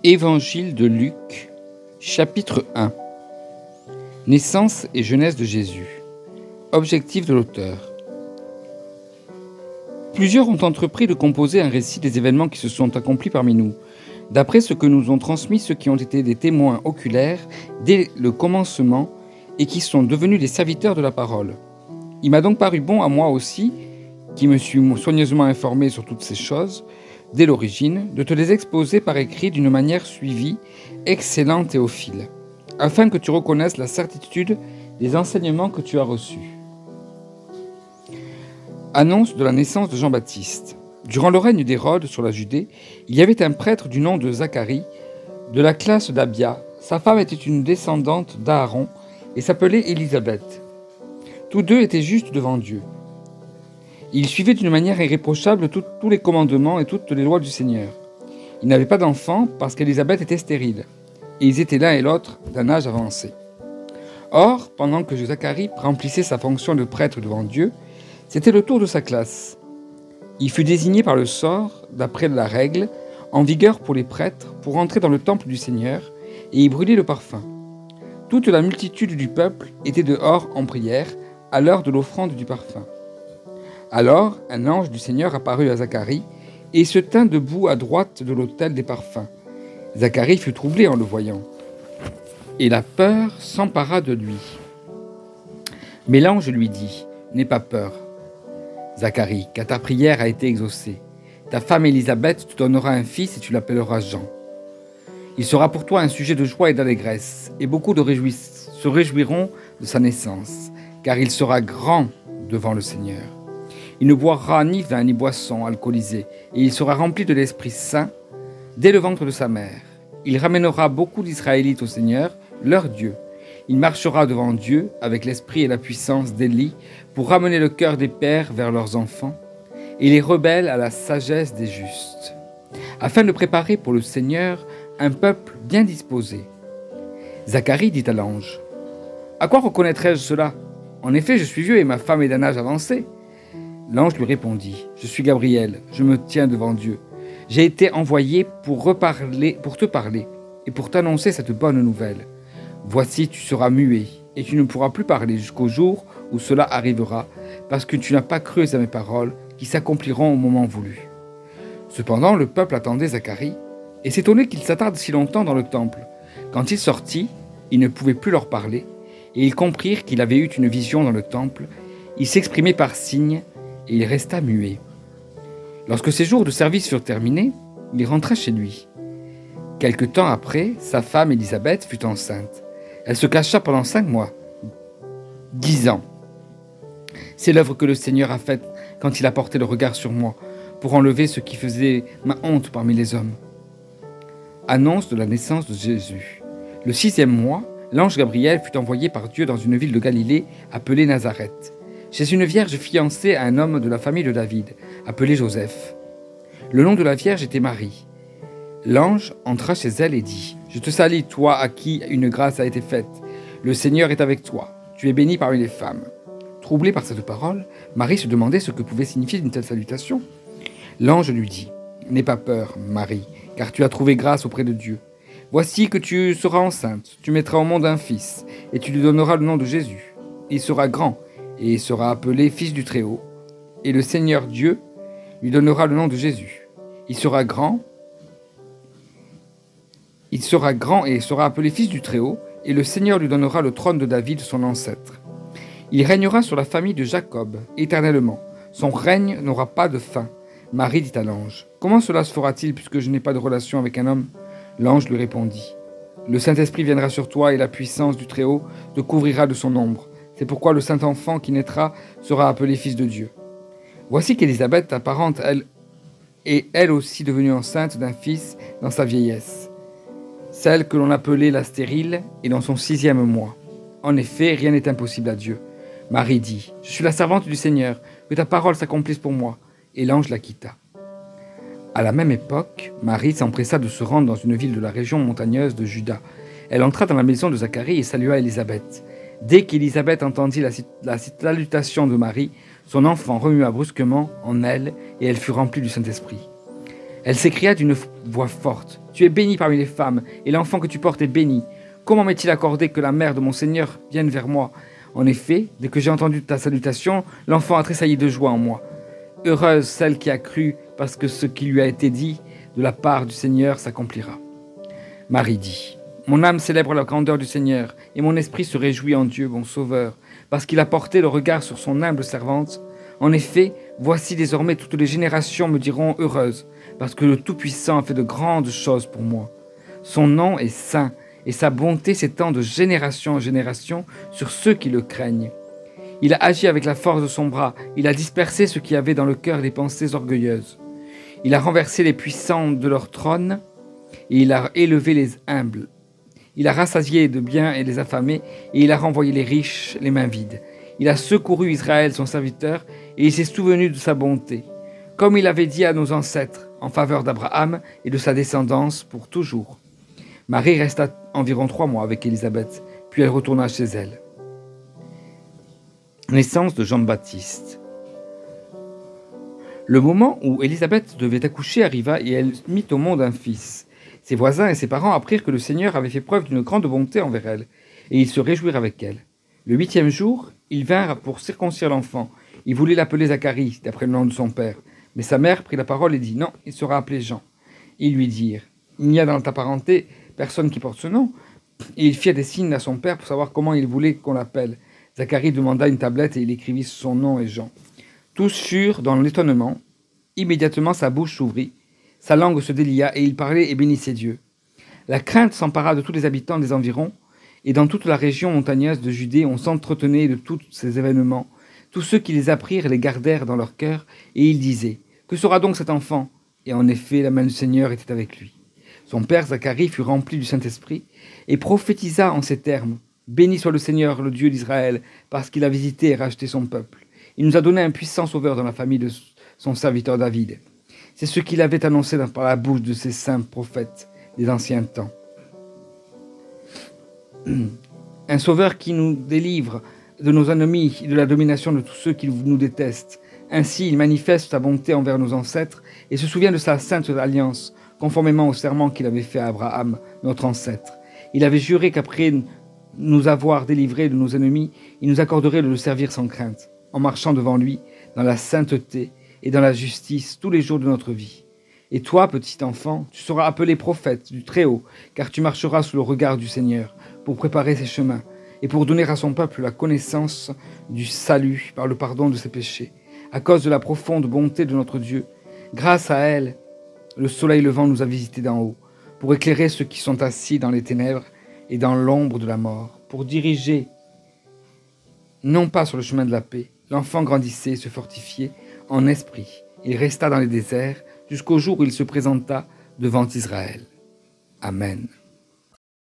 Évangile de Luc, chapitre 1. Naissance et jeunesse de Jésus. Objectif de l'auteur. Plusieurs ont entrepris de composer un récit des événements qui se sont accomplis parmi nous, d'après ce que nous ont transmis ceux qui ont été des témoins oculaires dès le commencement et qui sont devenus des serviteurs de la parole. Il m'a donc paru bon à moi aussi, qui me suis soigneusement informé sur toutes ces choses, dès l'origine, de te les exposer par écrit d'une manière suivie, excellent Théophile, afin que tu reconnaisses la certitude des enseignements que tu as reçus. Annonce de la naissance de Jean-Baptiste. Durant le règne d'Hérode sur la Judée, il y avait un prêtre du nom de Zacharie, de la classe d'Abia. Sa femme était une descendante d'Aaron et s'appelait Élisabeth. Tous deux étaient justes devant Dieu. Ils suivaient d'une manière irréprochable tous les commandements et toutes les lois du Seigneur. Ils n'avaient pas d'enfants parce qu'Élisabeth était stérile, et ils étaient l'un et l'autre d'un âge avancé. Or, pendant que Zacharie remplissait sa fonction de prêtre devant Dieu, c'était le tour de sa classe. Il fut désigné par le sort, d'après la règle, en vigueur pour les prêtres, pour entrer dans le temple du Seigneur et y brûler le parfum. Toute la multitude du peuple était dehors en prière à l'heure de l'offrande du parfum. Alors, un ange du Seigneur apparut à Zacharie et se tint debout à droite de l'autel des parfums. Zacharie fut troublé en le voyant, et la peur s'empara de lui. Mais l'ange lui dit : « N'aie pas peur, Zacharie, car ta prière a été exaucée. Ta femme Élisabeth te donnera un fils et tu l'appelleras Jean. Il sera pour toi un sujet de joie et d'allégresse, et beaucoup se réjouiront de sa naissance, car il sera grand devant le Seigneur. Il ne boira ni vin ni boisson alcoolisée, et il sera rempli de l'Esprit Saint dès le ventre de sa mère. Il ramènera beaucoup d'Israélites au Seigneur, leur Dieu. Il marchera devant Dieu avec l'esprit et la puissance d'Élie pour ramener le cœur des pères vers leurs enfants et les rebelles à la sagesse des justes, afin de préparer pour le Seigneur un peuple bien disposé. » Zacharie dit à l'ange : « À quoi reconnaîtrai-je cela ? En effet, je suis vieux et ma femme est d'un âge avancé. » L'ange lui répondit : « Je suis Gabriel, je me tiens devant Dieu. J'ai été envoyé pour te parler et pour t'annoncer cette bonne nouvelle. Voici, tu seras muet et tu ne pourras plus parler jusqu'au jour où cela arrivera, parce que tu n'as pas cru à mes paroles qui s'accompliront au moment voulu. » Cependant, le peuple attendait Zacharie et s'étonnait qu'il s'attarde si longtemps dans le temple. Quand il sortit, il ne pouvait plus leur parler et ils comprirent qu'il avait eu une vision dans le temple. Il s'exprimait par signes et il resta muet. Lorsque ses jours de service furent terminés, il rentra chez lui. Quelque temps après, sa femme Élisabeth fut enceinte. Elle se cacha pendant 5 mois, disant : « C'est l'œuvre que le Seigneur a faite quand il a porté le regard sur moi, pour enlever ce qui faisait ma honte parmi les hommes. » Annonce de la naissance de Jésus. Le 6e mois, l'ange Gabriel fut envoyé par Dieu dans une ville de Galilée appelée Nazareth, chez une vierge fiancée à un homme de la famille de David, appelé Joseph. Le nom de la vierge était Marie. L'ange entra chez elle et dit : « Je te salue, toi à qui une grâce a été faite. Le Seigneur est avec toi. Tu es bénie parmi les femmes. » Troublée par cette parole, Marie se demandait ce que pouvait signifier une telle salutation. L'ange lui dit : « N'aie pas peur, Marie, car tu as trouvé grâce auprès de Dieu. Voici que tu seras enceinte, tu mettras au monde un fils, et tu lui donneras le nom de Jésus. Il sera grand, et il sera appelé Fils du Très-Haut. Et le Seigneur Dieu lui donnera le nom de Jésus. Il sera grand et sera appelé Fils du Très-Haut, et le Seigneur lui donnera le trône de David, son ancêtre. Il régnera sur la famille de Jacob, éternellement. Son règne n'aura pas de fin. » Marie dit à l'ange : « Comment cela se fera-t-il puisque je n'ai pas de relation avec un homme ?» L'ange lui répondit : « Le Saint-Esprit viendra sur toi et la puissance du Très-Haut te couvrira de son ombre. C'est pourquoi le Saint-Enfant qui naîtra sera appelé Fils de Dieu. Voici qu'Élisabeth, ta parente, elle aussi devenue enceinte d'un fils dans sa vieillesse. Celle que l'on appelait la stérile est dans son 6e mois. En effet, rien n'est impossible à Dieu. » Marie dit : « Je suis la servante du Seigneur, que ta parole s'accomplisse pour moi. » Et l'ange la quitta. À la même époque, Marie s'empressa de se rendre dans une ville de la région montagneuse de Juda. Elle entra dans la maison de Zacharie et salua Élisabeth. Dès qu'Élisabeth entendit la salutation de Marie, son enfant remua brusquement en elle et elle fut remplie du Saint-Esprit. Elle s'écria d'une voix forte, « Tu es bénie parmi les femmes, et l'enfant que tu portes est béni. Comment m'est-il accordé que la mère de mon Seigneur vienne vers moi? En effet, dès que j'ai entendu ta salutation, l'enfant a tressailli de joie en moi. Heureuse celle qui a cru, parce que ce qui lui a été dit de la part du Seigneur s'accomplira. » Marie dit, « Mon âme célèbre la grandeur du Seigneur, et mon esprit se réjouit en Dieu, mon Sauveur, parce qu'il a porté le regard sur son humble servante. En effet, voici désormais toutes les générations me diront heureuse, parce que le Tout-Puissant a fait de grandes choses pour moi. Son nom est saint, et sa bonté s'étend de génération en génération sur ceux qui le craignent. Il a agi avec la force de son bras, il a dispersé ceux qui avaient dans le cœur des pensées orgueilleuses. Il a renversé les puissants de leur trône, et il a élevé les humbles. Il a rassasié de biens et les affamés, et il a renvoyé les riches les mains vides. Il a secouru Israël, son serviteur, et il s'est souvenu de sa bonté, comme il avait dit à nos ancêtres, en faveur d'Abraham et de sa descendance pour toujours. » Marie resta environ 3 mois avec Élisabeth, puis elle retourna chez elle. Naissance de Jean-Baptiste. Le moment où Élisabeth devait accoucher arriva et elle mit au monde un fils. Ses voisins et ses parents apprirent que le Seigneur avait fait preuve d'une grande bonté envers elle, et ils se réjouirent avec elle. Le 8e jour, ils vinrent pour circoncire l'enfant. Ils voulaient l'appeler Zacharie, d'après le nom de son père. Mais sa mère prit la parole et dit, « Non, il sera appelé Jean. » Ils lui dirent, « Il n'y a dans ta parenté personne qui porte ce nom. » Et ils firent des signes à son père pour savoir comment il voulait qu'on l'appelle. Zacharie demanda une tablette et il écrivit son nom et Jean. Tous furent dans l'étonnement. Immédiatement sa bouche s'ouvrit, sa langue se délia et il parlait et bénissait Dieu. La crainte s'empara de tous les habitants des environs, et dans toute la région montagneuse de Judée, on s'entretenait de tous ces événements. Tous ceux qui les apprirent les gardèrent dans leur cœur, et ils disaient, « Que sera donc cet enfant ?» Et en effet, la main du Seigneur était avec lui. Son père Zacharie fut rempli du Saint-Esprit, et prophétisa en ces termes, « Béni soit le Seigneur, le Dieu d'Israël, parce qu'il a visité et racheté son peuple. Il nous a donné un puissant sauveur dans la famille de son serviteur David. » C'est ce qu'il avait annoncé par la bouche de ses saints prophètes des anciens temps. Un sauveur qui nous délivre de nos ennemis et de la domination de tous ceux qui nous détestent. Ainsi, il manifeste sa bonté envers nos ancêtres et se souvient de sa sainte alliance, conformément au serment qu'il avait fait à Abraham, notre ancêtre. Il avait juré qu'après nous avoir délivrés de nos ennemis, il nous accorderait de le servir sans crainte, en marchant devant lui dans la sainteté et dans la justice tous les jours de notre vie. Et toi, petit enfant, tu seras appelé prophète du Très-Haut, car tu marcheras sous le regard du Seigneur, pour préparer ses chemins, et pour donner à son peuple la connaissance du salut par le pardon de ses péchés, à cause de la profonde bonté de notre Dieu. Grâce à elle, le soleil levant nous a visités d'en haut, pour éclairer ceux qui sont assis dans les ténèbres et dans l'ombre de la mort, pour diriger, non pas sur le chemin de la paix. L'enfant grandissait et se fortifiait en esprit. Il resta dans les déserts jusqu'au jour où il se présenta devant Israël. Amen.